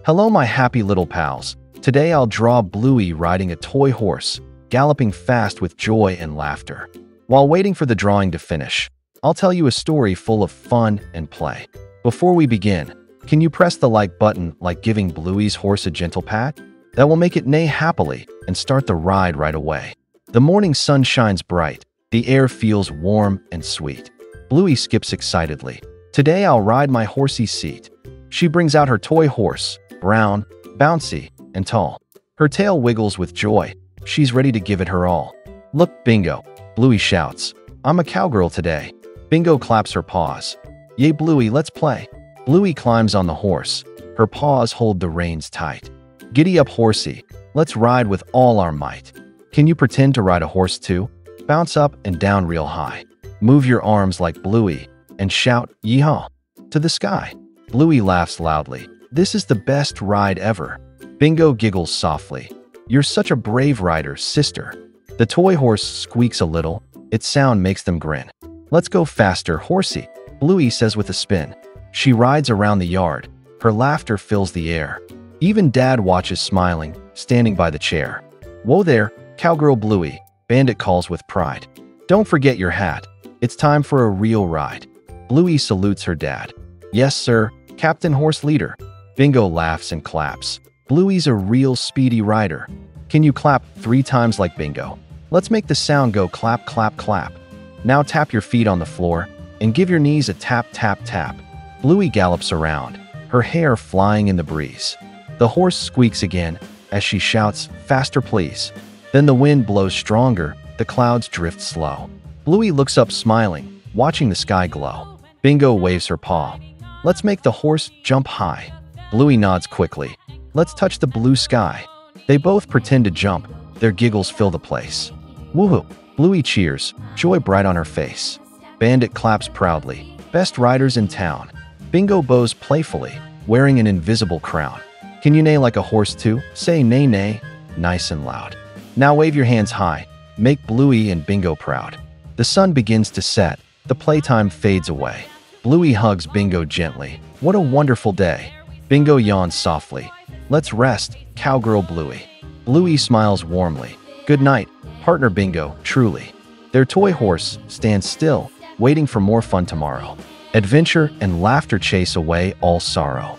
Hello, my happy little pals. Today I'll draw Bluey riding a toy horse, galloping fast with joy and laughter. While waiting for the drawing to finish, I'll tell you a story full of fun and play. Before we begin, can you press the like button like giving Bluey's horse a gentle pat? That will make it neigh happily and start the ride right away. The morning sun shines bright. The air feels warm and sweet. Bluey skips excitedly. Today I'll ride my horsey seat. She brings out her toy horse, brown, bouncy, and tall. Her tail wiggles with joy. She's ready to give it her all. Look, Bingo, Bluey shouts. I'm a cowgirl today. Bingo claps her paws. Yay, Bluey, let's play. Bluey climbs on the horse. Her paws hold the reins tight. Giddy up, horsey. Let's ride with all our might. Can you pretend to ride a horse too? Bounce up and down real high. Move your arms like Bluey and shout, yeehaw, to the sky. Bluey laughs loudly. This is the best ride ever. Bingo giggles softly. You're such a brave rider, sister. The toy horse squeaks a little. Its sound makes them grin. Let's go faster, horsey, Bluey says with a spin. She rides around the yard. Her laughter fills the air. Even Dad watches smiling, standing by the chair. Whoa there, cowgirl Bluey, Bandit calls with pride. Don't forget your hat. It's time for a real ride. Bluey salutes her dad. Yes, sir, Captain Horse Leader. Bingo laughs and claps. Bluey's a real speedy rider. Can you clap 3 times like Bingo? Let's make the sound go clap, clap, clap. Now tap your feet on the floor and give your knees a tap, tap, tap. Bluey gallops around, her hair flying in the breeze. The horse squeaks again as she shouts, faster please. Then the wind blows stronger, the clouds drift slow. Bluey looks up smiling, watching the sky glow. Bingo waves her paw. Let's make the horse jump high. Bluey nods quickly. Let's touch the blue sky. They both pretend to jump. Their giggles fill the place. Woohoo! Bluey cheers, joy bright on her face. Bandit claps proudly. Best riders in town. Bingo bows playfully, wearing an invisible crown. Can you neigh like a horse too? Say neigh neigh, nice and loud. Now wave your hands high. Make Bluey and Bingo proud. The sun begins to set. The playtime fades away. Bluey hugs Bingo gently. What a wonderful day. Bingo yawns softly. Let's rest, cowgirl Bluey. Bluey smiles warmly. Good night, partner Bingo, truly. Their toy horse stands still, waiting for more fun tomorrow. Adventure and laughter chase away all sorrow.